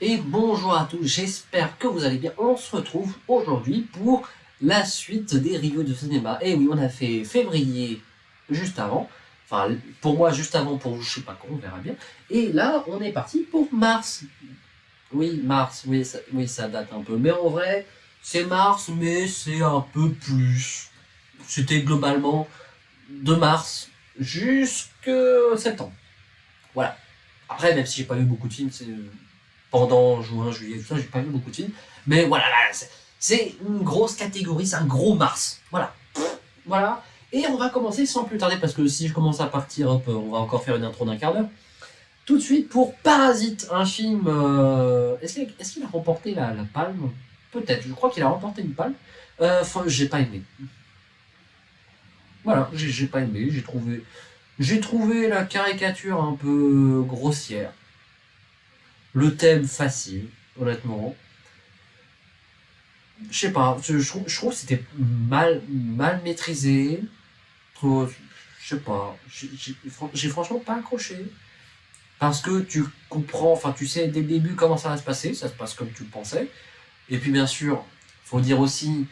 Et bonjour à tous, j'espère que vous allez bien. On se retrouve aujourd'hui pour la suite des reviews de cinéma. Et oui, on a fait février juste avant. Enfin, pour moi, juste avant, pour vous, je sais pas quand, on verra bien. Et là, on est parti pour mars. Oui, mars, oui, ça date un peu. Mais en vrai, c'est mars, mais c'est un peu plus. C'était globalement de mars jusqu'à septembre. Voilà. Après, même si j'ai pas vu beaucoup de films, c'est pendant juin, juillet, tout ça, j'ai pas vu beaucoup de films. Mais voilà, là, c'est une grosse catégorie, c'est un gros mars. Voilà. Voilà. Et on va commencer sans plus tarder, parce que si je commence à partir, hop, on va encore faire une intro d'un quart d'heure. Tout de suite pour Parasite, un film. Est-ce qu'il a remporté la palme? Peut-être, je crois qu'il a remporté une palme. Enfin, j'ai pas aimé. Voilà, j'ai pas aimé, j'ai trouvé la caricature un peu grossière. Le thème facile, honnêtement. Je sais pas, je trouve que c'était mal maîtrisé. Trop, je sais pas, j'ai franchement pas accroché. Parce que tu comprends, enfin tu sais dès le début comment ça va se passer, ça se passe comme tu le pensais. Et puis bien sûr, faut dire aussi,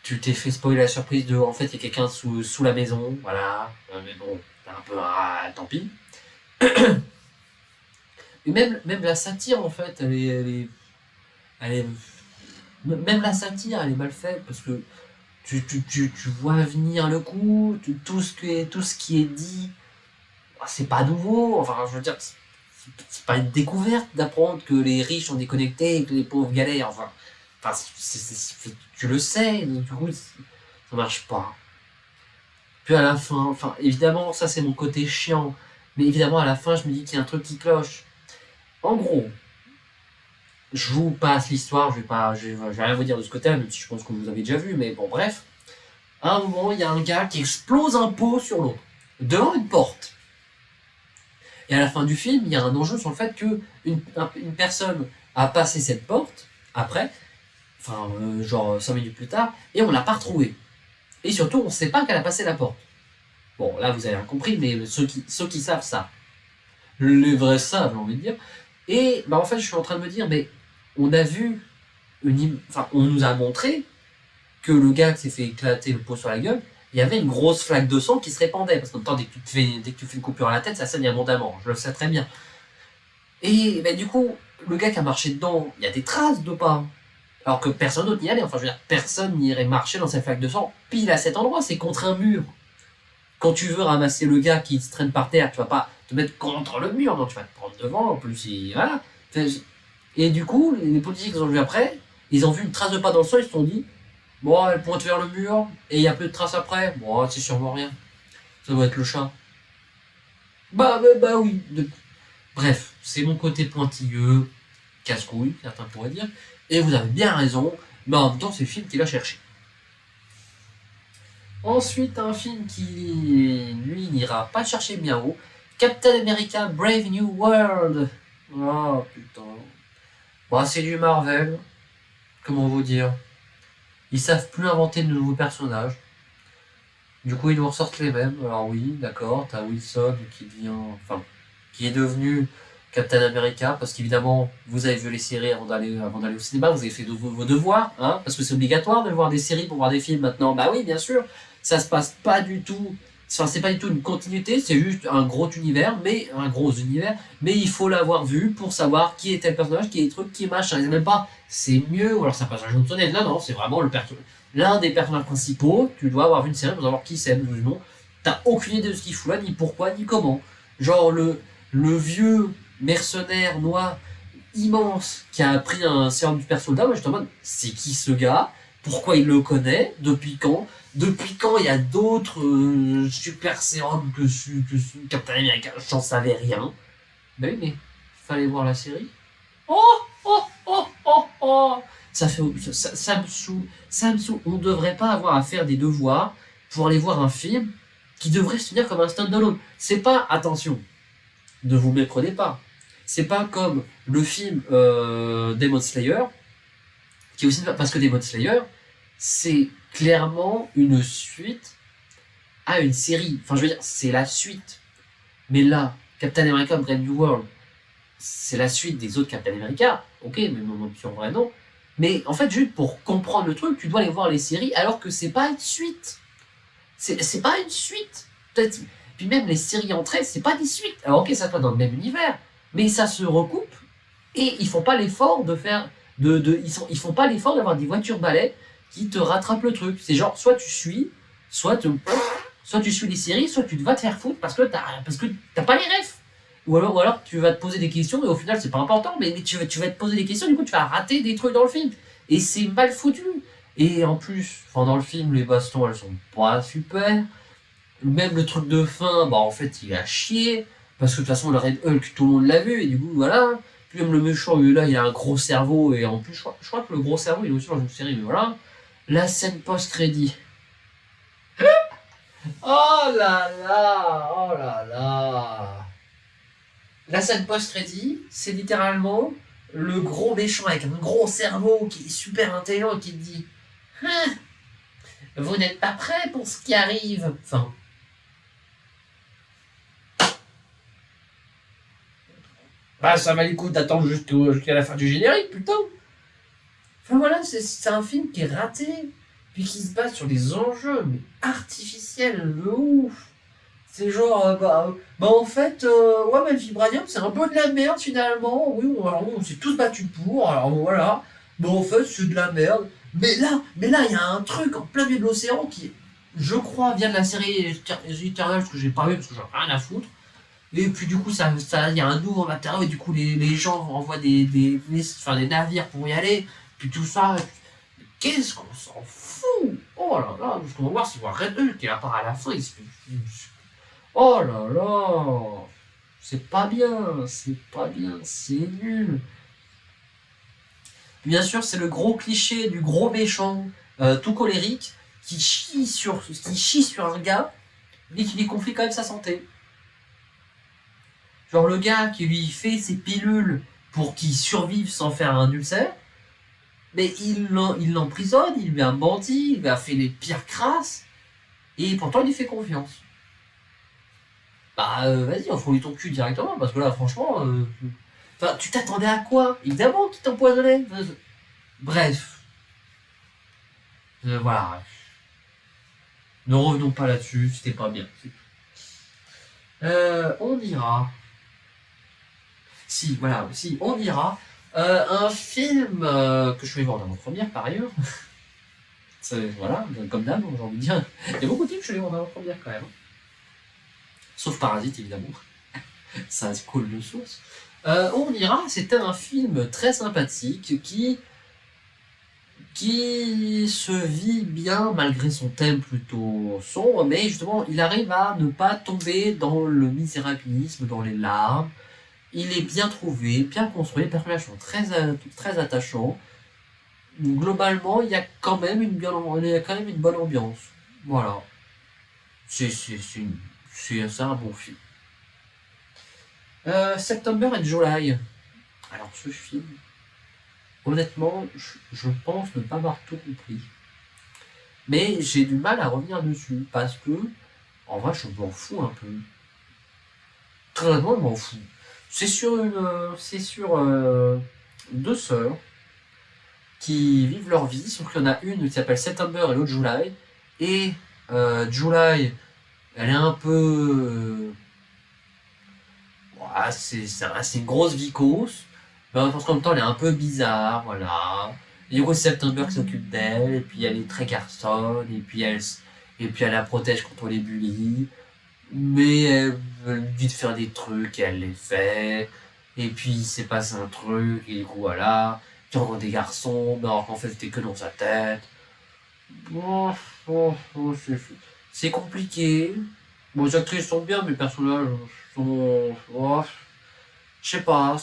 tu t'es fait spoiler la surprise de, en fait il y a quelqu'un sous la maison, voilà. Mais bon, c'est un peu, tant pis. Et même la satire en fait, elle est même la satire, elle est mal faite parce que tu vois venir le coup, tout ce qui est dit, c'est pas nouveau. Enfin, je veux dire, c'est pas une découverte d'apprendre que les riches sont déconnectés et que les pauvres galèrent. Enfin tu le sais, donc du coup, ça marche pas. Puis à la fin, enfin, évidemment, ça c'est mon côté chiant, mais évidemment, à la fin, je me dis qu'il y a un truc qui cloche. En gros, je vous passe l'histoire, je vais rien vous dire de ce côté-là, même si je pense que vous avez déjà vu, mais bon, bref. À un moment, il y a un gars qui explose un pot sur l'autre, devant une porte. Et à la fin du film, il y a un enjeu sur le fait que une personne a passé cette porte, après, enfin, genre 5 minutes plus tard, et on l'a pas retrouvée. Et surtout, on ne sait pas qu'elle a passé la porte. Bon, là, vous avez rien compris, mais ceux qui savent ça, les vrais savent, j'ai envie de dire. Et bah, en fait, je suis en train de me dire, mais on a vu, enfin, on nous a montré que le gars qui s'est fait éclater le pot sur la gueule, il y avait une grosse flaque de sang qui se répandait. Parce qu'en même temps, dès que tu fais une coupure à la tête, ça saigne abondamment. Je le sais très bien. Et bah, du coup, le gars qui a marché dedans, il y a des traces de pas. Alors que personne d'autre n'y allait. Enfin, je veux dire, personne n'irait marcher dans cette flaque de sang pile à cet endroit. C'est contre un mur. Quand tu veux ramasser le gars qui se traîne par terre, tu vas pas te mettre contre le mur. Donc tu vas te prendre devant. En plus, voilà. Et du coup, les policiers qui ont vu après, ils ont vu une trace de pas dans le sol, ils se sont dit, bon, elle pointe vers le mur, et il n'y a plus de traces après. Bon, c'est sûrement rien. Ça doit être le chat. Bah oui. Bref, c'est mon côté pointilleux, casse-couille, certains pourraient dire. Et vous avez bien raison, mais en même temps, c'est le film qu'il a cherché. Ensuite, un film qui, lui, n'ira pas chercher bien haut. Captain America Brave New World. Oh, putain. Bah, c'est du Marvel. Comment vous dire? Ils savent plus inventer de nouveaux personnages. Du coup, ils nous ressortent les mêmes. Alors oui, d'accord, t'as Wilson qui devient, enfin, qui est devenu Captain America, parce qu'évidemment, vous avez vu les séries avant d'aller au cinéma, vous avez fait vos devoirs, hein, parce que c'est obligatoire de voir des séries pour voir des films maintenant. Bah oui, bien sûr, ça se passe pas du tout. Enfin, c'est pas du tout une continuité, c'est juste un gros univers, mais il faut l'avoir vu pour savoir qui est tel personnage, qui est truc, qui est machin. Ils même pas, c'est mieux, ou alors ça passe à Johnson. Non, c'est vraiment l'un des personnages principaux. Tu dois avoir vu une série pour savoir qui c'est, non. T'as aucune idée de ce qu'il fout là, ni pourquoi, ni comment. Genre le vieux mercenaire noir immense qui a pris un sérum du super soldat, moi je te demande, c'est qui ce gars? Pourquoi il le connaît? Depuis quand? Depuis quand il y a d'autres super sérums que Captain America? J'en savais rien. Ben oui, mais fallait voir la série. Oh, oh, oh, oh, oh. Ça me saoule. Ça me saoule. On ne devrait pas avoir à faire des devoirs pour aller voir un film qui devrait se tenir comme un stand-alone. C'est pas, attention, ne vous méprenez pas. C'est pas comme le film Demon Slayer, qui est aussi parce que Demon Slayer, c'est clairement une suite à une série. Enfin, je veux dire, c'est la suite. Mais là, Captain America Brave New World, c'est la suite des autres Captain America, ok, mais non, en vrai non. Mais en fait, juste pour comprendre le truc, tu dois aller voir les séries alors que c'est pas une suite. C'est pas une suite. Peut-être. Puis même les séries entre elles, c'est pas des suites. Alors ok, ça se passe dans le même univers, mais ça se recoupe et ils font pas l'effort de faire. Ils font pas l'effort d'avoir des voitures balais qui te rattrapent le truc. C'est genre, soit tu suis, soit, soit tu suis les séries, soit tu vas te faire foutre parce que t'as pas les refs. Ou alors tu vas te poser des questions et au final c'est pas important, mais tu vas te poser des questions, du coup tu vas rater des trucs dans le film. Et c'est mal foutu. Et en plus, enfin, dans le film, les bastons elles sont pas super. Même le truc de fin, bah en fait il a chié. Parce que de toute façon le Red Hulk tout le monde l'a vu et du coup voilà. Puis même le méchant, là il a un gros cerveau et en plus je crois que le gros cerveau il est aussi dans une série, mais voilà. La scène post-crédit. Oh là là, oh là là. La scène post-crédit, c'est littéralement le gros méchant avec un gros cerveau qui est super intelligent et qui te dit hein, vous n'êtes pas prêt pour ce qui arrive. Enfin, bah ça va les coups d'attendre jusqu'à la fin du générique, putain. Enfin voilà, c'est un film qui est raté, puis qui se base sur des enjeux mais artificiels de ouf. C'est genre, bah en fait, ouais, mais le vibranium, c'est un peu de la merde finalement. Oui, alors, on s'est tous battus pour, alors voilà. Mais en fait, c'est de la merde. Mais là, il y a un truc en plein milieu de l'océan qui, je crois, vient de la série Eternals que j'ai pas vu parce que j'en ai rien à foutre. Et puis du coup, il y a un nouveau matériau et du coup, les gens envoient des navires pour y aller. Puis tout ça, qu'est-ce qu'on s'en fout? Oh là là, parce qu'on va voir s'il voit Red Hulk et à part à la fin, il se fait. Oh là là, c'est pas bien, c'est nul. Bien sûr, c'est le gros cliché du gros méchant, tout colérique, qui chie sur un gars, mais qui lui confie quand même sa santé. Genre le gars qui lui fait ses pilules pour qu'il survive sans faire un ulcère, mais il l'emprisonne, il lui a menti, il lui a fait les pires crasses, et pourtant il lui fait confiance. Bah vas-y, offre-lui ton cul directement, parce que là franchement, enfin, tu t'attendais à quoi? Évidemment qu'il t'empoisonnait. Bref, voilà. Ne revenons pas là-dessus, c'était pas bien. On ira. Si, voilà, si, on ira. Un film que je vais voir dans mon première par ailleurs. Voilà, comme d'hab, j'ai envie de dire. Il y a beaucoup de films que je vais voir dans ma première quand même. Sauf Parasite, évidemment. Ça coule de source. On ira, c'était un film très sympathique qui se vit bien malgré son thème plutôt sombre, mais justement, il arrive à ne pas tomber dans le misérabilisme, dans les larmes. Il est bien trouvé, bien construit, les personnages sont très attachants. Globalement, il y a quand même une bonne ambiance. Voilà. C'est un bon film. September and July. Alors, ce film, honnêtement, je pense ne pas avoir tout compris. Mais j'ai du mal à revenir dessus parce que, en vrai, je m'en fous un peu. Très honnêtement, je m'en fous. C'est sur deux sœurs qui vivent leur vie, sauf qu'il y en a une qui s'appelle September et l'autre July. Et July, elle est un peu. C'est une grosse vicose, mais en même temps, elle est un peu bizarre, voilà. Et du coup, September qui s'occupe d'elle, et puis elle est très garçonne, et puis elle la protège contre les bullies. Mais elle lui dit de faire des trucs, et elle les fait. Et puis il s'est passé un truc, et du coup, voilà. Tu rencontres des garçons, mais alors qu'en fait, c'était que dans sa tête. Bon, c'est compliqué. Bon, les actrices sont bien, mais les personnages sont. Oh, je sais pas.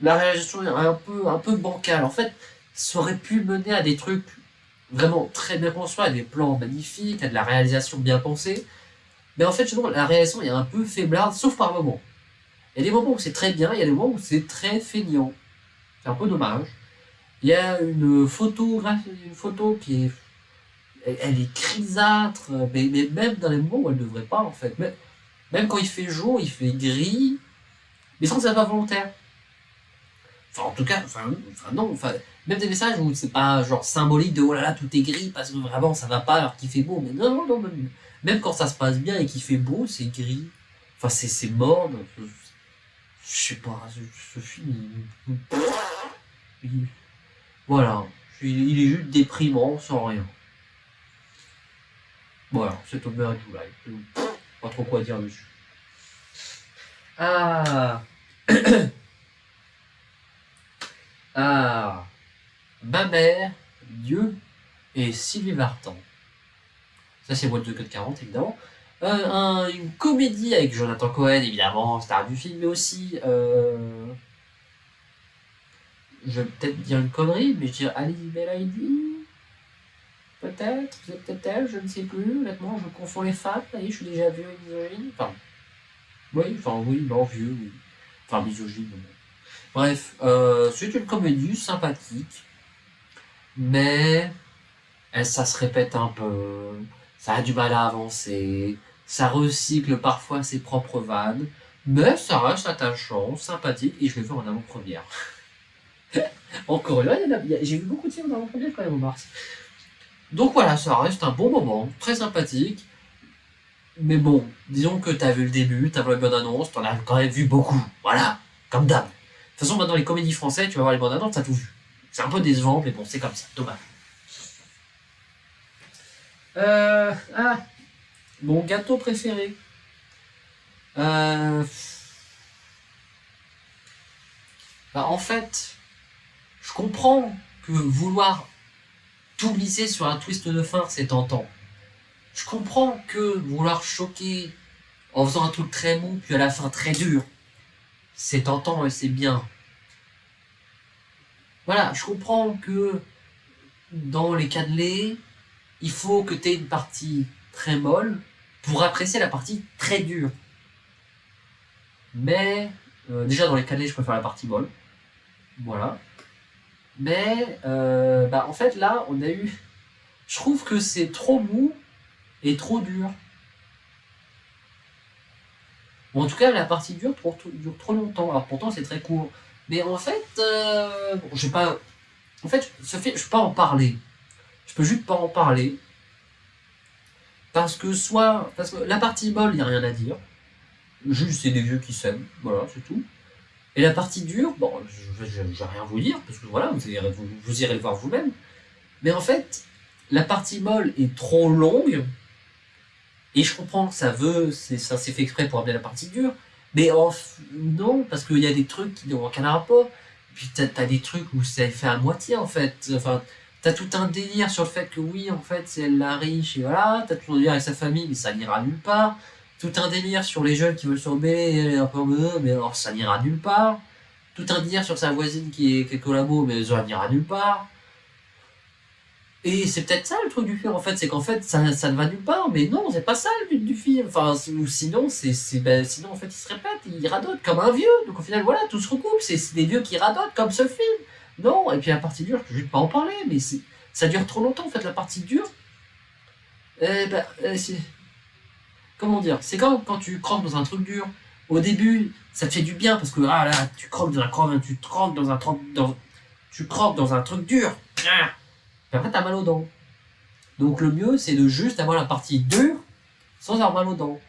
La réalisation est un peu bancale. En fait, ça aurait pu mener à des trucs vraiment très bien construits, à des plans magnifiques, à de la réalisation bien pensée. Mais en fait, justement, la réalisation est un peu faiblarde, sauf par moments. Il y a des moments où c'est très bien, il y a des moments où c'est très feignant. C'est un peu dommage. Il y a une photo qui est. Elle est grisâtre, mais même dans les moments où elle ne devrait pas, en fait. Même quand il fait jour, il fait gris. mais sans que ça soit pas volontaire. Enfin, en tout cas, non, même des messages où c'est pas genre symbolique de oh là là, tout est gris parce que vraiment ça va pas alors qu'il fait beau. Mais non, même quand ça se passe bien et qu'il fait beau, c'est gris. Enfin, c'est morne. Je sais pas, ce film, voilà. Il est juste déprimant sans rien. Voilà, c'est tombé à July. Pas trop quoi dire dessus. Ah. Ah. Ma mère, Dieu et Sylvie Vartan. Ça, c'est What the Cut 40, évidemment. Une comédie avec Jonathan Cohen, évidemment, star du film, mais aussi. Je vais peut-être dire une connerie, mais je dirais Alice Belaïdi. Peut-être, c'est peut-être elle, je ne sais plus. Honnêtement, je confonds les femmes. Vous voyez, je suis déjà vieux et misogyne. Oui, non, vieux, oui. Enfin, misogyne. Non. Bref, c'est une comédie sympathique, mais ça se répète un peu, ça a du mal à avancer, ça recycle parfois ses propres vannes, mais ça reste attachant, sympathique, et je l'ai vu en avant-première. Encore là, j'ai vu beaucoup de films en avant-première quand même au mars. Donc voilà, ça reste un bon moment, très sympathique. Mais bon, disons que t'as vu le début, t'as vu la bonne annonce, t'en as quand même vu beaucoup. Voilà, comme d'hab. De toute façon, maintenant, les comédies françaises, tu vas voir les bandes annonces, t'as tout vu. C'est un peu décevant, mais bon, c'est comme ça, dommage. Mon gâteau préféré. En fait, je comprends que vouloir tout glisser sur un twist de fin, c'est tentant. Je comprends que vouloir choquer en faisant un truc très mou, puis à la fin très dur, c'est tentant et c'est bien. Voilà, je comprends que dans les cannelés, il faut que tu aies une partie très molle pour apprécier la partie très dure. Mais, déjà dans les cannelés, je préfère la partie molle. Voilà. Mais, en fait, là, on a eu... Je trouve que c'est trop mou et trop dur. Ou en tout cas, la partie dure dure trop longtemps. Alors pourtant, c'est très court. Mais en fait, je sais pas... En fait, je peux pas en parler. Je peux juste pas en parler. Parce que la partie molle, il n'y a rien à dire. Juste, c'est des vieux qui s'aiment. Voilà, c'est tout. Et la partie dure, bon, je vais rien vous dire, parce que voilà, vous irez le voir vous-même. Mais en fait, la partie molle est trop longue. Et je comprends que ça s'est fait exprès pour amener la partie dure. Mais non, parce qu'il y a des trucs qui n'ont aucun rapport. Puis t'as des trucs où c'est fait à moitié, en fait. Enfin, t'as tout un délire sur le fait que oui, en fait, c'est elle la riche, et voilà. T'as tout un délire avec sa famille, mais ça n'ira nulle part. Tout un délire sur les jeunes qui veulent se rebeller, et elle est un peu mais alors ça n'ira nulle part. Tout un délire sur sa voisine qui est collabo, mais ça n'ira nulle part. Et c'est peut-être ça le truc du film, en fait, c'est qu'en fait, ça ne va nulle part, mais non, c'est pas ça le but du film. Enfin, sinon, sinon, en fait, il se répète, il radote comme un vieux. Donc au final, voilà, tout se recoupe, c'est des vieux qui radotent comme ce film. Non, et puis la partie dure, je peux juste pas en parler, mais ça dure trop longtemps, en fait, la partie dure. Comment dire, c'est comme quand tu croques dans un truc dur. Au début, ça te fait du bien parce que ah là, tu croques dans un truc dur. Ah. Et après, t'as mal aux dents. Donc le mieux, c'est de juste avoir la partie dure sans avoir mal aux dents.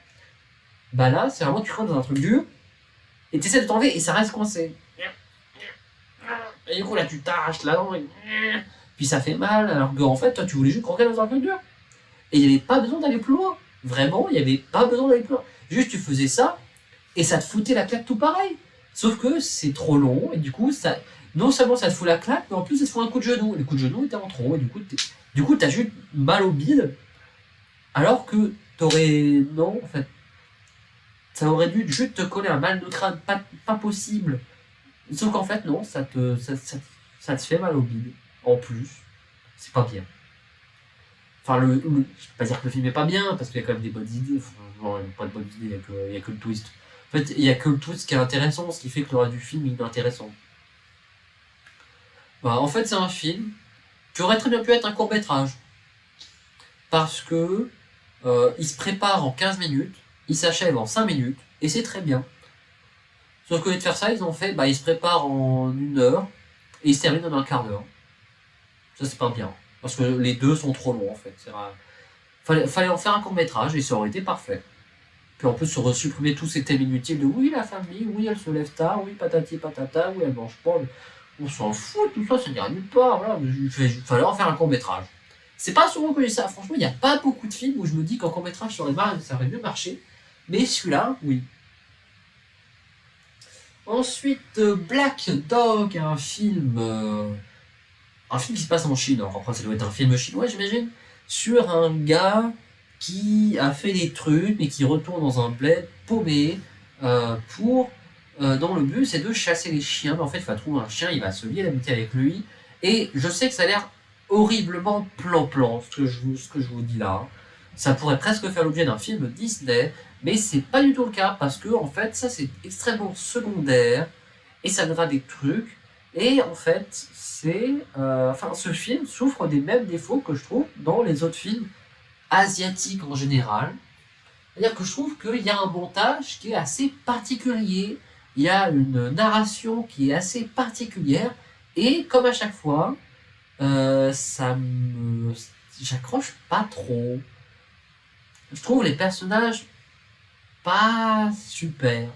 Bah là, c'est vraiment tu croques dans un truc dur et tu essaies de t'enlever et ça reste coincé. Et du coup, là, tu t'arraches la dent et... Puis ça fait mal, alors qu'en fait, toi, tu voulais juste croquer dans un truc dur. Et il n'y avait pas besoin d'aller plus loin. Vraiment, il n'y avait pas besoin d'aller plus loin. Juste, tu faisais ça et ça te foutait la claque tout pareil. Sauf que c'est trop long et du coup, non seulement ça te fout la claque, mais en plus ça te fout un coup de genou. Le coup de genou était en trop et du coup t'as juste mal au bide. Alors que t'aurais... Non, en fait. Ça aurait dû juste te coller un mal de crâne, pas possible. Sauf qu'en fait, non, ça te fait mal au bide. En plus. C'est pas bien. Enfin, je peux pas dire que le film est pas bien, parce qu'il y a quand même des bonnes idées. Enfin, non, il n'y a pas de bonnes idées, il n'y a que le twist. En fait, il n'y a que le twist qui est intéressant, ce qui fait que le reste du film est intéressant. En fait, c'est un film qui aurait très bien pu être un court-métrage. Parce que il se prépare en 15 minutes, il s'achève en 5 minutes, et c'est très bien. Sauf qu'au lieu de faire ça, ils ont fait, ils se préparent en 1 heure et ils se terminent en un quart d'heure. Ça, c'est pas bien. Parce que les deux sont trop longs, en fait. Fallait en faire un court-métrage et ça aurait été parfait. Puis en plus, se supprimer tous ces thèmes inutiles de oui, la famille, oui, elle se lève tard, oui, patati patata, oui, elle mange pas. On s'en fout, tout ça, ça n'ira nulle part. Voilà. Fallait en faire un court-métrage. C'est pas souvent que j'ai ça. Franchement, il n'y a pas beaucoup de films où je me dis qu'en court-métrage, ça aurait mieux marché. Mais celui-là, oui. Ensuite, Black Dog, un film qui se passe en Chine. Alors après, ça doit être un film chinois, j'imagine, sur un gars qui a fait des trucs, mais qui retourne dans un bled paumé dans le but, c'est de chasser les chiens. Mais en fait, il va trouver un chien, il va se lier d'amitié avec lui. Et je sais que ça a l'air horriblement plan-plan, ce que je vous dis là. Ça pourrait presque faire l'objet d'un film Disney, mais c'est pas du tout le cas, parce que en fait, ça c'est extrêmement secondaire, et ça donnera des trucs. Et en fait, ce film souffre des mêmes défauts que je trouve dans les autres films asiatiques en général. C'est-à-dire que je trouve qu'il y a un montage qui est assez particulier, il y a une narration qui est assez particulière, et comme à chaque fois, j'accroche pas trop. Je trouve les personnages pas super.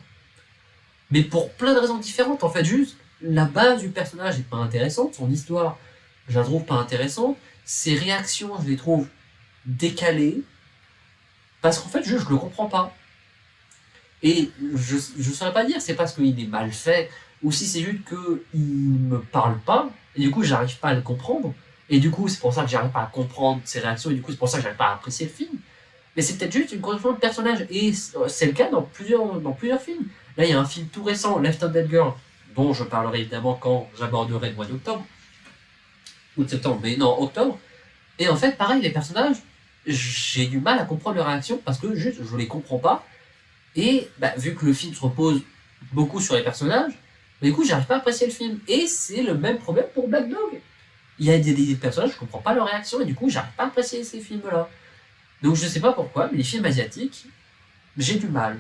Mais pour plein de raisons différentes, en fait, juste la base du personnage est pas intéressante, son histoire, je la trouve pas intéressante, ses réactions, je les trouve décalées, parce qu'en fait, je le comprends pas. Et je saurais pas dire, c'est parce qu'il est mal fait, ou si c'est juste qu'il me parle pas, et du coup, j'arrive pas à le comprendre, et du coup, c'est pour ça que j'arrive pas à comprendre ses réactions, et du coup, c'est pour ça que j'arrive pas à apprécier le film. Mais c'est peut-être juste une construction de personnage, et c'est le cas dans plusieurs films. Là, il y a un film tout récent, Left of Dead Girl, dont je parlerai évidemment quand j'aborderai le mois d'octobre, ou de septembre, mais non, octobre. Et en fait, pareil, les personnages, j'ai du mal à comprendre leurs réactions, parce que juste, je les comprends pas, et vu que le film se repose beaucoup sur les personnages, du coup, j'arrive pas à apprécier le film. Et c'est le même problème pour Black Dog. Il y a des personnages, je comprends pas leurs réactions, et du coup, j'arrive pas à apprécier ces films-là. Donc je sais pas pourquoi, mais les films asiatiques, j'ai du mal.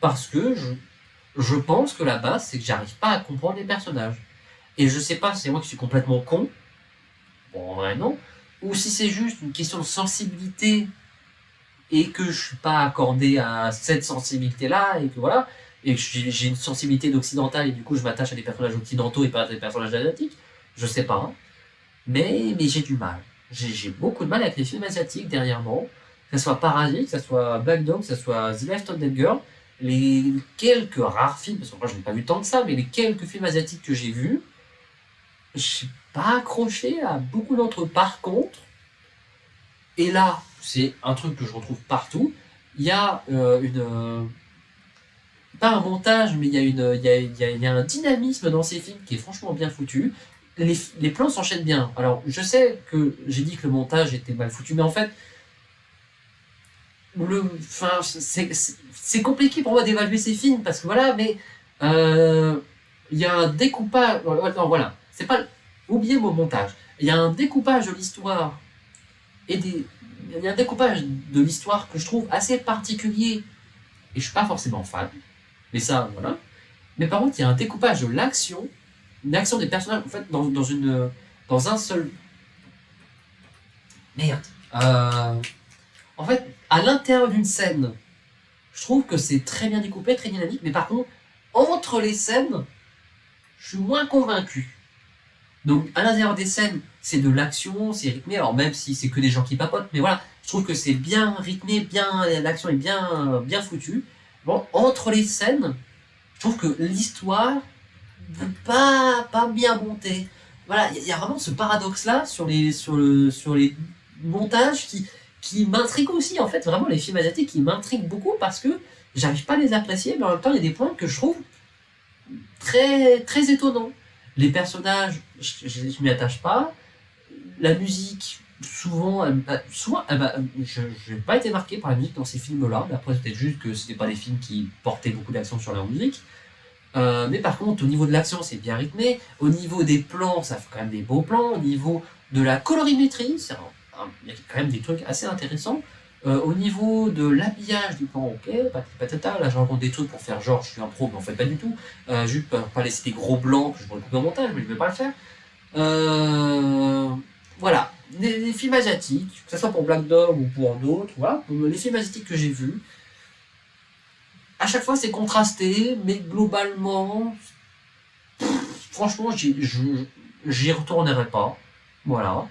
Parce que je pense que la base, c'est que j'arrive pas à comprendre les personnages. Et je sais pas si c'est moi qui suis complètement con, bon en vrai non, ou si c'est juste une question de sensibilité et que je suis pas accordé à cette sensibilité-là, et que voilà, et que j'ai une sensibilité d'occidental et du coup je m'attache à des personnages occidentaux et pas à des personnages asiatiques, je sais pas, hein. Mais j'ai du mal. J'ai beaucoup de mal avec les films asiatiques dernièrement, que ce soit Parasite, que ce soit Black Dog, que ce soit The Left of Dead Girl, les quelques rares films, parce que moi je n'ai pas vu tant que ça, mais les quelques films asiatiques que j'ai vus, je suis pas accroché à beaucoup d'entre eux. Par contre, et là, c'est un truc que je retrouve partout, il y a pas un montage, mais il y a un dynamisme dans ces films qui est franchement bien foutu. Les plans s'enchaînent bien. Alors, je sais que j'ai dit que le montage était mal foutu, mais en fait, c'est compliqué pour moi d'évaluer ces films, parce que voilà, mais il y a un découpage. Non, voilà, c'est pas. Oubliez le mot montage. Il y a un découpage de l'histoire il y a un découpage de l'histoire que je trouve assez particulier, et je suis pas forcément fan, mais ça, voilà. Mais par contre, il y a un découpage de l'action des personnages, en fait, dans un seul. Merde. En fait, à l'intérieur d'une scène, je trouve que c'est très bien découpé, très dynamique, mais par contre, entre les scènes, je suis moins convaincu. Donc, à l'intérieur des scènes, c'est de l'action, c'est rythmé, alors même si c'est que des gens qui papotent, mais voilà, je trouve que c'est bien rythmé, l'action est bien foutue. Bon, entre les scènes, je trouve que l'histoire n'est pas bien montée. Voilà, il y a vraiment ce paradoxe-là sur les montages qui m'intriguent aussi. En fait, vraiment, les films asiatiques, qui m'intriguent beaucoup parce que j'arrive pas à les apprécier, mais en même temps, il y a des points que je trouve très, très étonnants. Les personnages, je m'y attache pas. La musique, souvent, je n'ai pas été marqué par la musique dans ces films-là, mais après, c'était juste que c'était pas des films qui portaient beaucoup d'accent sur leur musique. Mais par contre, au niveau de l'action, c'est bien rythmé. Au niveau des plans, ça fait quand même des beaux plans. Au niveau de la colorimétrie, il y a quand même des trucs assez intéressants. Au niveau de l'habillage du plan, ok, patata, là je raconte des trucs pour faire genre je suis un pro, mais en fait pas du tout. Juste pas laisser des gros blancs que je pourrais couper au montage, mais je vais pas le faire. Voilà, les films asiatiques, que ce soit pour Black Dog ou pour d'autres, voilà, les films asiatiques que j'ai vus, à chaque fois c'est contrasté, mais globalement, franchement, j'y retournerai pas. Voilà.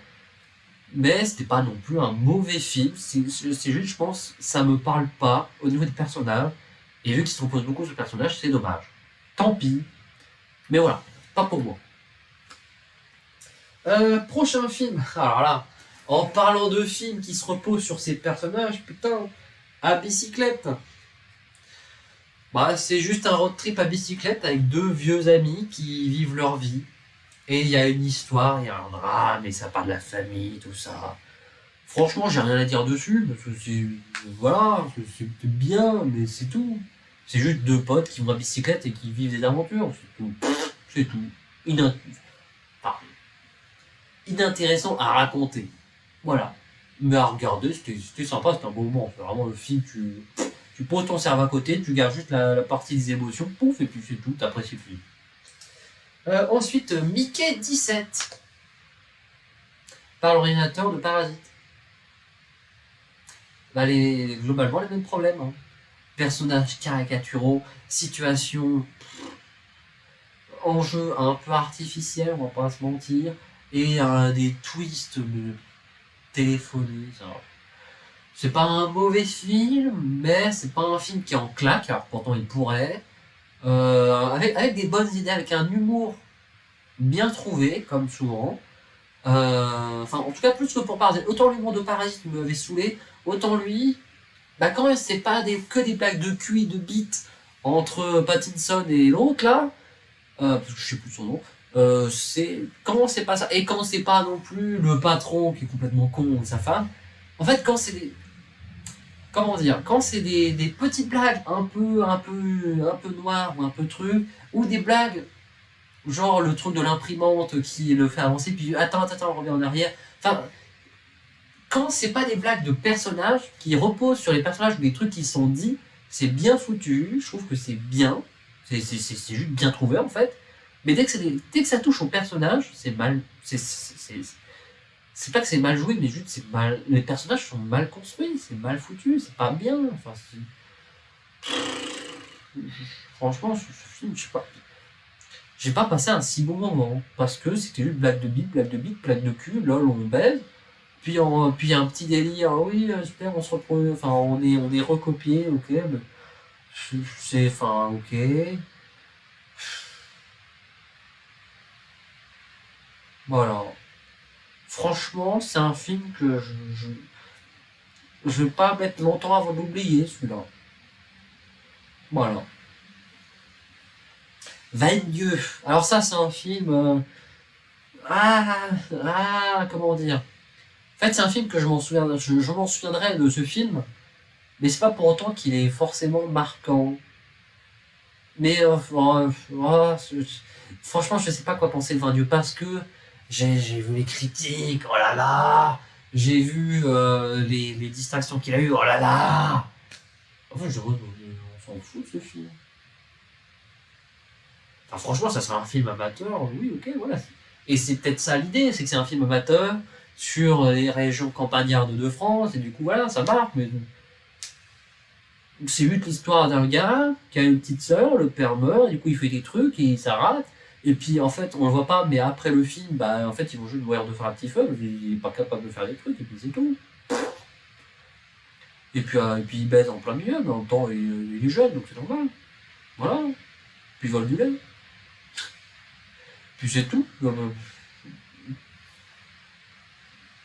Mais c'était pas non plus un mauvais film. C'est juste, je pense, ça me parle pas au niveau des personnages. Et vu qu'ils se reposent beaucoup sur le personnage, c'est dommage. Tant pis. Mais voilà, pas pour moi. Prochain film. Alors là, en parlant de films qui se reposent sur ces personnages, putain, à bicyclette. Bah, c'est juste un road trip à bicyclette avec deux vieux amis qui vivent leur vie. Et il y a une histoire, il y a un drame, et ça parle de la famille, tout ça. Franchement, j'ai rien à dire dessus, parce que c'est. Voilà, c'est bien, mais c'est tout. C'est juste deux potes qui vont à bicyclette et qui vivent des aventures, c'est tout. C'est tout. Enfin, inintéressant à raconter. Voilà. Mais à regarder, c'était sympa, c'était un beau moment. C'est vraiment le film, tu poses ton cerveau à côté, tu gardes juste la partie des émotions, pouf, et puis c'est tout, t'apprécies le film. Ensuite, Mickey 17, par l'ordinateur de Parasite. Bah, globalement, les mêmes problèmes. Hein. Personnages caricaturaux, situation, enjeux un peu artificiels, on va pas se mentir, et des twists téléphonés. C'est pas un mauvais film, mais c'est pas un film qui en claque, alors pourtant il pourrait. Avec des bonnes idées, avec un humour bien trouvé, comme souvent. Enfin, en tout cas, plus que pour Parasite. Autant l'humour de Parasite m'avait saoulé, autant lui, bah quand même, c'est pas que des blagues de cul et de bite entre Pattinson et l'autre, là, parce que je sais plus son nom, quand c'est pas ça, et quand c'est pas non plus le patron qui est complètement con ou sa femme, en fait, quand c'est des, comment dire, quand c'est des petites blagues un peu noires ou un peu trucs, ou des blagues genre le truc de l'imprimante qui le fait avancer, puis attends, on revient en arrière. Enfin, quand c'est pas des blagues de personnages qui reposent sur les personnages ou des trucs qui sont dits, c'est bien foutu, je trouve que c'est bien, c'est juste bien trouvé en fait. Mais dès que ça touche au personnage, c'est mal. C'est pas que c'est mal joué, mais juste c'est mal. Les personnages sont mal construits, c'est mal foutu, c'est pas bien. Enfin, franchement, ce film, je sais pas. J'ai pas passé un si bon moment parce que c'était juste blague de bite, blague de cul, lol, on baise. Puis il y a un petit délire, ah oui, j'espère on se retrouve, enfin on est recopié, ok, mais c'est, enfin, ok. Voilà. Franchement, c'est un film que je vais pas mettre longtemps avant d'oublier celui-là. Voilà. Dieu. Alors ça, c'est un film. Ah, comment dire. En fait, c'est un film que je m'en souviendrai de ce film, mais c'est pas pour autant qu'il est forcément marquant. Mais franchement, je sais pas quoi penser de Dieu parce que j'ai vu les critiques, oh là là, j'ai vu les distractions qu'il a eu, oh là là. Enfin, on s'en fout de ce film. Enfin, franchement, ça serait un film amateur, oui, ok, voilà. Et c'est peut-être ça l'idée, c'est que c'est un film amateur sur les régions campagnardes de France, et du coup, voilà, ça marque, mais c'est juste l'histoire d'un gars qui a une petite sœur, le père meurt, du coup il fait des trucs et ça rate. Et puis en fait, on le voit pas, mais après le film, bah en fait ils vont juste mourir de faire un petit feu, il est pas capable de faire des trucs, et puis c'est tout. Et puis il baise en plein milieu, mais en même temps il est jeune, donc c'est normal. Voilà. Puis il vole du lait. Puis c'est tout.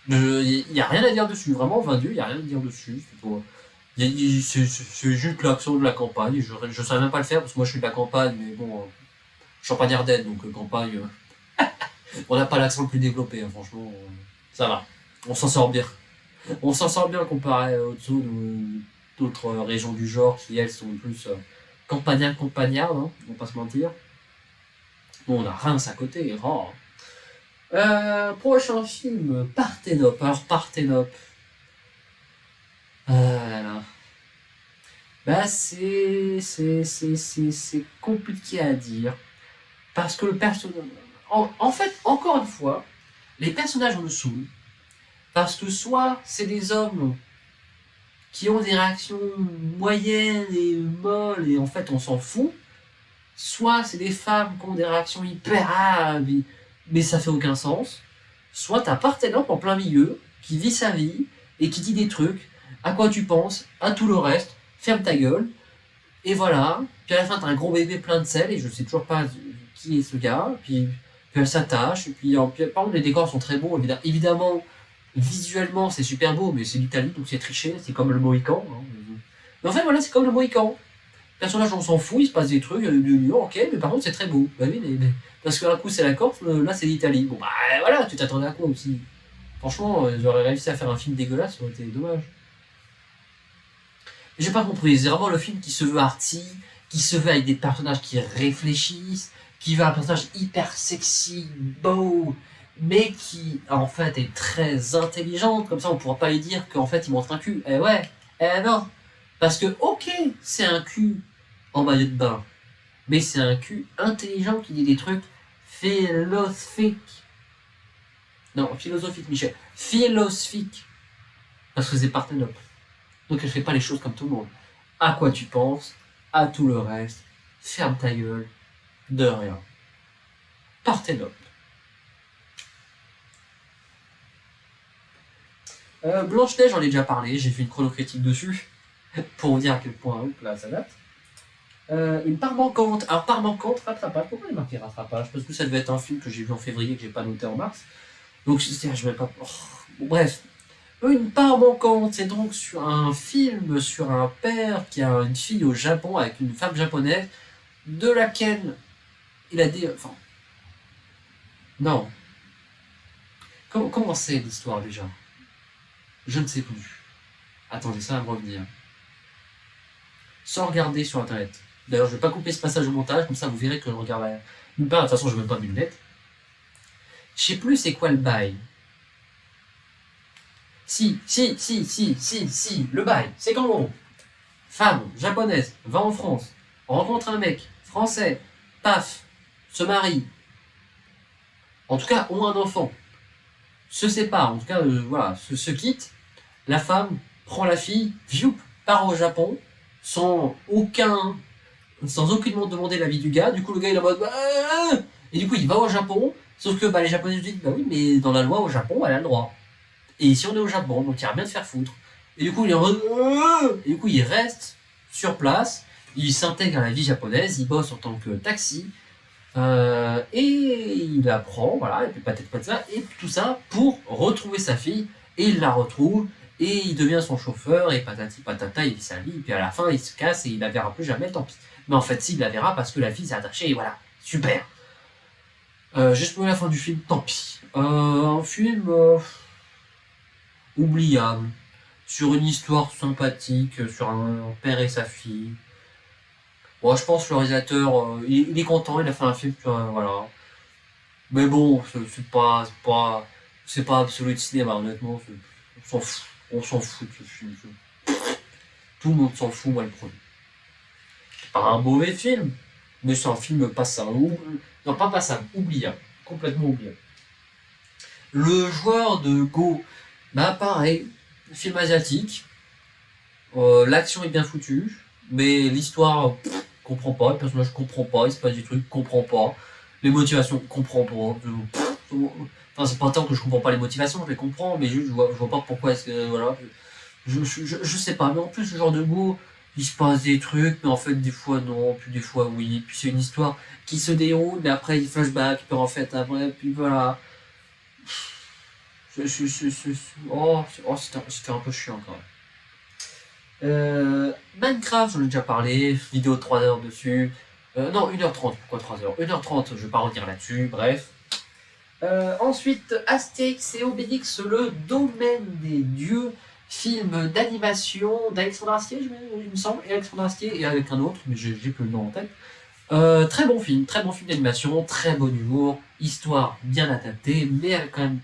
Il n'y a rien à dire dessus, vraiment, 22, il n'y a rien à dire dessus. C'est juste l'accent de la campagne. Je ne savais même pas le faire parce que moi je suis de la campagne, mais bon, Champagne Ardenne, donc campagne. On n'a pas l'accent le plus développé, hein, franchement. Ça va. On s'en sort bien. On s'en sort bien comparé aux d'autres régions du genre qui, elles, sont plus campagnardes, hein, on va pas se mentir. Bon, on a Reims à côté, rare. Prochain film, Parthénope. Alors, Parthénope. Ah là là. Bah c'est compliqué à dire. Parce que le personnage... En fait, encore une fois, les personnages me saoulent. Parce que soit c'est des hommes qui ont des réactions moyennes et molles et en fait on s'en fout. Soit c'est des femmes qui ont des réactions hyper mais ça fait aucun sens. Soit t'as Parthénope en plein milieu, qui vit sa vie, et qui dit des trucs, à quoi tu penses, à tout le reste, ferme ta gueule, et voilà. Puis à la fin t'as un gros bébé plein de sel, et je sais toujours pas qui est ce gars, puis elle s'attache, et puis par contre les décors sont très beaux, évidemment, visuellement c'est super beau, mais c'est l'Italie, donc c'est triché, c'est comme le Mohican. Hein. Mais en fait voilà, c'est comme le Mohican. Personnage, on s'en fout, il se passe des trucs, ok, mais par contre c'est très beau. Bah oui, parce que d'un coup c'est la Corse, là c'est l'Italie. Bon bah voilà, tu t'attendais à quoi aussi. Franchement, ils auraient réussi à faire un film dégueulasse, ça aurait été dommage. J'ai pas compris, c'est vraiment le film qui se veut arty, qui se veut avec des personnages qui réfléchissent, qui veut un personnage hyper sexy, beau, mais qui en fait est très intelligent, comme ça on pourra pas lui dire qu'en fait il montre un cul. Eh ouais, eh non. Parce que ok, c'est un cul en maillot de bain, mais c'est un cul intelligent qui dit des trucs philosophiques. Non, philosophique, Michel. Philosophique. Parce que c'est Parthénope. Donc elle fait pas les choses comme tout le monde. À quoi tu penses, à tout le reste, ferme ta gueule, de rien. Parthénope. Blanche-Neige, j'en ai déjà parlé, j'ai fait une chronocritique dessus, pour vous dire à quel point là ça date. Une part manquante. Alors, part manquante, rattrapage. Pourquoi il est marqué rattrapage? Parce que ça devait être un film que j'ai vu en février que j'ai pas noté en mars. Donc, je vais pas. Oh, bon, bref. Une part manquante, c'est donc sur un film sur un père qui a une fille au Japon avec une femme japonaise, de laquelle il a dit. Enfin, non. Comment c'est l'histoire déjà? Je ne sais plus. Attendez, ça va me revenir. Sans regarder sur internet. D'ailleurs, je vais pas couper ce passage au montage, comme ça vous verrez que je regarde la. D'une part, de toute façon, je ne mets pas mes lunettes. Je sais plus c'est quoi le bail. Si, le bail, c'est qu'en gros, femme japonaise va en France, rencontre un mec français, paf, se marie, en tout cas ont un enfant, se sépare, en tout cas voilà, se quitte, la femme prend la fille, vioup, part au Japon, sans aucunement demander l'avis du gars, du coup le gars il est en mode et du coup il va au Japon, sauf que les japonais disent bah oui mais dans la loi au Japon elle a le droit. Et ici on est au Japon, donc il y a rien de faire foutre. Et du coup il est en mode et du coup il reste sur place, il s'intègre à la vie japonaise, il bosse en tant que taxi, et il apprend, voilà, et puis peut-être pas de ça, et tout ça pour retrouver sa fille, et il la retrouve, et il devient son chauffeur, et patati patata, il vit sa vie, et puis à la fin il se casse et il la verra plus jamais, tant pis. Mais en fait si, il la verra parce que la fille s'est attachée, et voilà, super. J'ai spoilé la fin du film, tant pis. Un film oubliable, sur une histoire sympathique, sur un père et sa fille. Bon, je pense que le réalisateur, il est content, il a fait un film, voilà. Mais bon, c'est pas absolu de cinéma, honnêtement. On s'en fout de ce film. Tout le monde s'en fout, moi le premier. C'est pas un mauvais film, mais c'est un film passable. Non, pas passable, oubliable. Complètement oubliable. Le joueur de Go, bah pareil, film asiatique. L'action est bien foutue, mais l'histoire, comprends pas, le personnage comprend pas, il se passe des trucs, comprend pas. Les motivations, comprend pas. Enfin, c'est pas tant que je comprends pas les motivations, je les comprends, mais juste, je vois pas pourquoi est-ce que, voilà. Je sais pas, mais en plus, ce genre de goût, il se passe des trucs, mais en fait, des fois non, puis des fois oui, puis c'est une histoire qui se déroule, mais après, il flashback, puis en fait, après, puis voilà. C'était un peu chiant quand même. Minecraft, j'en ai déjà parlé, vidéo de 3 heures dessus. Non, 1h30, pourquoi 3 heures? 1h30, je vais pas revenir là-dessus, bref. Ensuite, Astérix et Obélix, le domaine des dieux, film d'animation d'Alexandre Astier, il me semble, et Alexandre Astier, et avec un autre, mais j'ai plus le nom en tête. Très bon film d'animation, très bon humour, histoire bien adaptée, mais avec quand même,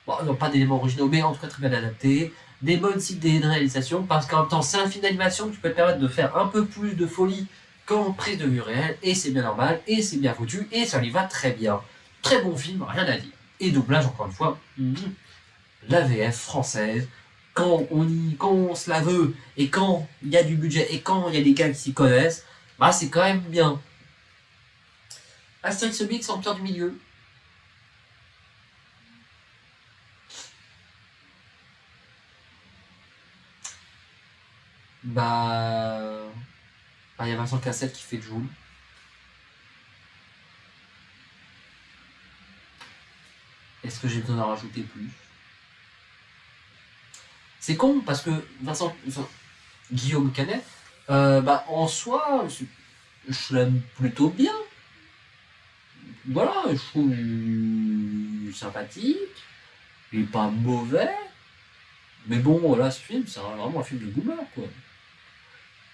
bon, non, pas d'éléments originaux, mais en tout cas très bien adapté. des bonnes idées de réalisation, parce qu'en même temps, c'est un film d'animation qui peut te permettre de faire un peu plus de folie qu'en prise de vue réelle, et c'est bien normal, et c'est bien foutu, et ça lui va très bien. Très bon film, rien à dire. Et doublage, encore une fois, la VF française, quand on se la veut, et quand il y a du budget, et quand il y a des gars qui s'y connaissent, bah c'est quand même bien. Astérix Obélix, Empire du Milieu. Bah... il y a Vincent Cassel qui fait Joule. Est-ce que j'ai besoin d'en rajouter plus? C'est con, parce que Guillaume Canet, en soi, je l'aime plutôt bien. Voilà, je trouve sympathique, il est pas mauvais, mais bon, voilà, ce film, c'est vraiment un film de boomer, quoi.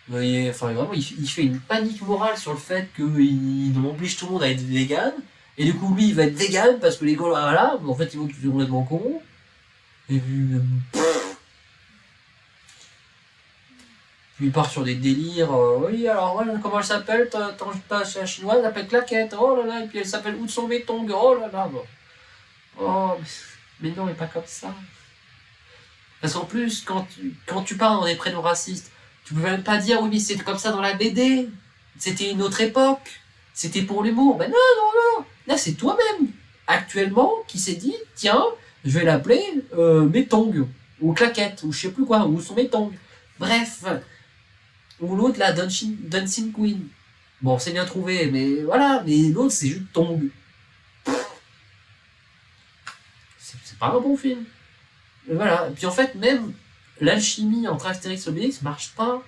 Vous voyez, enfin, vraiment, il fait une panique morale sur le fait qu'il oblige tout le monde à être vegan, et du coup, lui, il va être vegan parce que les gars, voilà, en fait, ils vont être complètement con. Et puis il part sur des délires. Oui, alors voilà, comment elle s'appelle ta chinoise, elle s'appelle Claquette. Oh là là, et puis elle s'appelle Hudson Betong. Oh là là. Bon. Oh, mais non, mais pas comme ça. Parce qu'en plus, quand tu parles dans des prénoms racistes, tu peux même pas dire oui, mais c'est comme ça dans la BD. C'était une autre époque. C'était pour l'humour. Ben non, non, non. Là, c'est toi-même, actuellement, qui s'est dit tiens, je vais l'appeler Métong. Ou Claquette. Ou je sais plus quoi. Ou son Métong. Bref. Ou l'autre, là, Dancing Queen. Bon, c'est bien trouvé, mais voilà. Mais l'autre, c'est juste Tong. C'est pas un bon film. Et voilà. Et puis en fait, même l'alchimie entre Astérix et Obélix marche pas.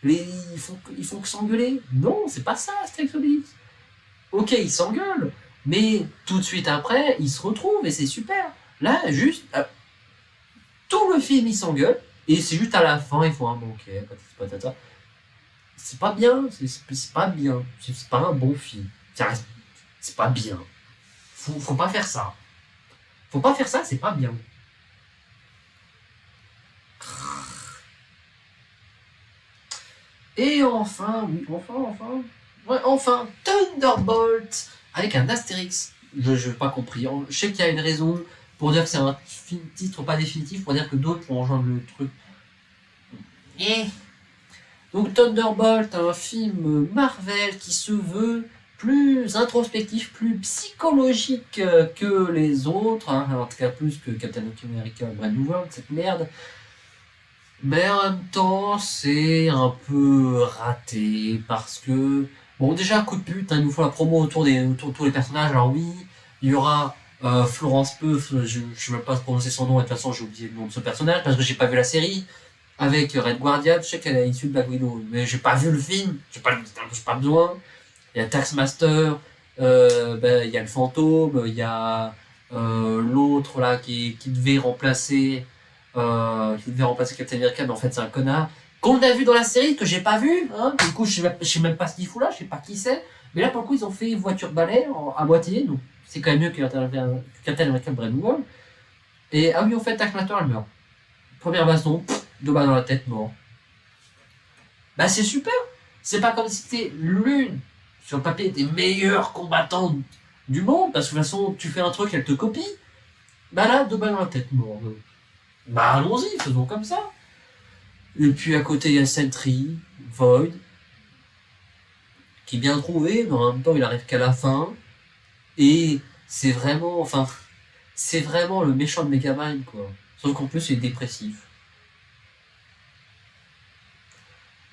Ils font que s'engueuler. Non, c'est pas ça, Astérix et Obélix. Ok, ils s'engueulent. Mais tout de suite après, ils se retrouvent et c'est super. Là, juste, tout le film, ils s'engueulent. Et c'est juste à la fin, ils font un banquet, patata. C'est pas bien, c'est pas bien, c'est pas un bon film. C'est pas bien. Faut pas faire ça. Faut pas faire ça, c'est pas bien. Et enfin, oui, enfin. Ouais, enfin, Thunderbolt avec un Astérix. Je n'ai pas compris. Je sais qu'il y a une raison pour dire que c'est un titre pas définitif, pour dire que d'autres vont rejoindre le truc. Et donc Thunderbolt, un film Marvel qui se veut plus introspectif, plus psychologique que les autres, hein, en tout cas plus que Captain America Brand New World, cette merde. Mais en même temps, c'est un peu raté parce que, bon, déjà, coup de pute, hein, il nous faut la promo autour de tous les personnages. Alors, oui, il y aura Florence Peuf, je ne sais même pas prononcer son nom, et de toute façon, j'ai oublié le nom de ce personnage parce que j'ai pas vu la série. Avec Red Guardian, je sais qu'elle est issue de Black Widow, mais j'ai pas vu le film, j'ai pas besoin. Il y a Taxmaster, il y a le fantôme, il y a l'autre là qui devait remplacer Captain America, mais en fait c'est un connard qu'on a vu dans la série que j'ai pas vu. Hein. Du coup, je sais même pas ce qu'il fout là, je sais pas qui c'est. Mais là, pour le coup, ils ont fait voiture balai à moitié, donc c'est quand même mieux que Captain America Brand New World. Et ah oui, en fait, Taxmaster elle meurt. Première baston, 2 balles dans la tête, mort. Bah c'est super. C'est pas comme si c'était l'une, sur le papier, des meilleures combattantes du monde, parce que de toute façon, tu fais un truc, elle te copie. Bah là, 2 balles dans la tête, mort. Bah allons-y, faisons comme ça. Et puis à côté, il y a Sentry, Void, qui est bien trouvé, mais en même temps, il arrive qu'à la fin. Et c'est vraiment, c'est vraiment le méchant de Megamind, quoi. Sauf qu'en plus, il est dépressif.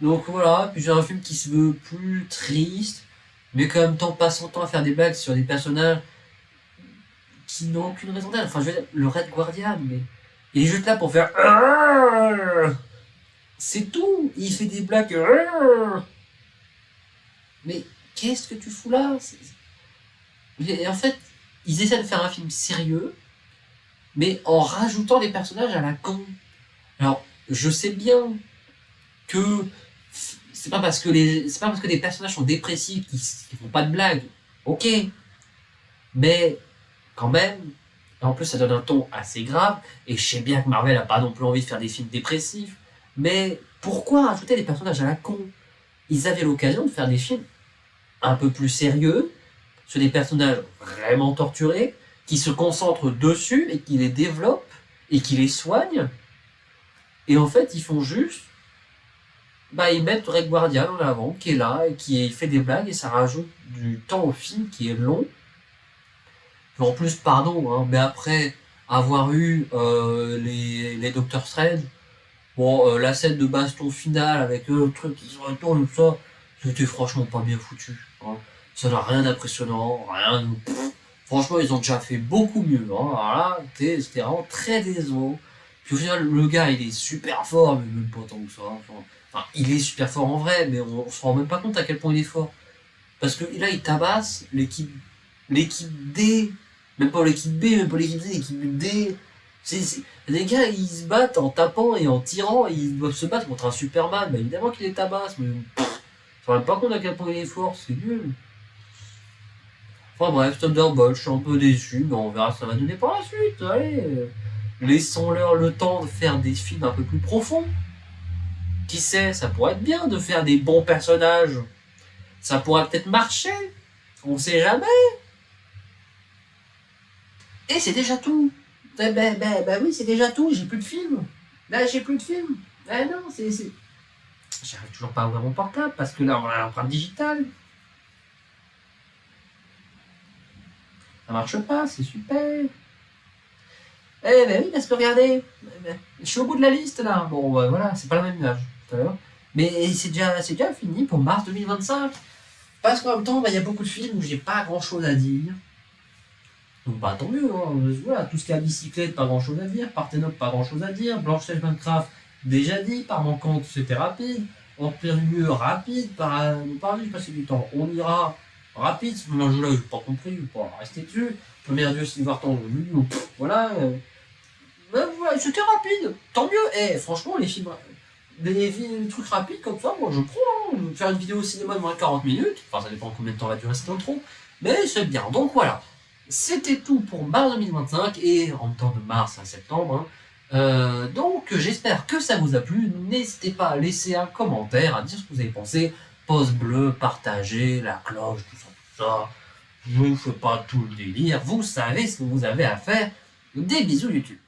Donc voilà, puis j'ai un film qui se veut plus triste, mais qu'en même temps pas son temps à faire des blagues sur des personnages qui n'ont aucune raison d'être. Enfin, je veux dire, le Red Guardian, mais il est juste là pour faire. C'est tout. Il fait des blagues. Mais qu'est-ce que tu fous là? Et en fait, ils essaient de faire un film sérieux, mais en rajoutant des personnages à la con. Alors, je sais bien que c'est pas parce que des personnages sont dépressifs qu'ils font pas de blagues. Ok. Mais quand même, En plus, ça donne un ton assez grave, et je sais bien que Marvel a pas non plus envie de faire des films dépressifs, mais pourquoi rajouter des personnages à la con? Ils avaient l'occasion de faire des films un peu plus sérieux, sur des personnages vraiment torturés, qui se concentrent dessus, et qui les développent, et qui les soignent, et en fait, ils font juste ils mettent Red Guardian en avant, qui est là, et qui fait des blagues, et ça rajoute du temps au film qui est long. En plus, pardon, hein, mais après avoir eu les Doctor Strange, bon, la scène de baston finale avec le truc qui se retourne, tout ça, c'était franchement pas bien foutu. Hein. Ça n'a rien d'impressionnant, rien de... Franchement, ils ont déjà fait beaucoup mieux. Hein. Alors là, c'était vraiment très décevant. Puis au final, le gars, il est super fort, mais même pas tant que ça. Enfin, il est super fort en vrai, mais on se rend même pas compte à quel point il est fort. Parce que là, il tabasse l'équipe D, même pas l'équipe B, même pas l'équipe C, l'équipe D. Les gars, ils se battent en tapant et en tirant, et ils doivent se battre contre un Superman. Bah, évidemment qu'il les tabasse, mais on se rend même pas compte à quel point il est fort, c'est nul. Enfin bref, Thunderbolt, je suis un peu déçu, mais on verra ce que ça va donner par la suite. Allez, laissons-leur le temps de faire des films un peu plus profonds. Qui sait, ça pourrait être bien de faire des bons personnages. Ça pourrait peut-être marcher. On sait jamais. Et c'est déjà tout. Oui, c'est déjà tout. J'ai plus de films. Là, j'ai plus de films. Ah non, c'est... J'arrive toujours pas à ouvrir mon portable parce que là, on a l'empreinte digitale. Ça marche pas, c'est super. Eh ben oui, parce que regardez, je suis au bout de la liste là. Bon, voilà, c'est pas la même image tout à l'heure. Mais c'est déjà fini pour mars 2025. Parce qu'en même temps, il y a beaucoup de films où j'ai pas grand chose à dire. Donc tant mieux, hein. Voilà, tout ce qui est à bicyclette, pas grand chose à dire. Parthénope, pas grand chose à dire. Blanche-Neige Minecraft, déjà dit. Par manquante, c'était rapide. Empire du Milieu, rapide. Par j'ai passé du temps. On ira rapide. Ce jeu-là, j'ai pas compris, je vais pas rester dessus. Premier dieu, Silverton, voilà. Voilà, c'était rapide. Tant mieux. Franchement, les films, les trucs rapides comme ça, moi je prends. Hein. Faire une vidéo au cinéma de moins de 40 minutes. Enfin, ça dépend combien de temps va durer cette intro. Mais c'est bien. Donc voilà. C'était tout pour mars 2025 et en temps de mars à septembre. Hein. Donc j'espère que ça vous a plu. N'hésitez pas à laisser un commentaire, à dire ce que vous avez pensé. Pouce bleu, partagez, la cloche, tout ça, tout ça. Je ne vous fais pas tout le délire. Vous savez ce que vous avez à faire. Des bisous YouTube.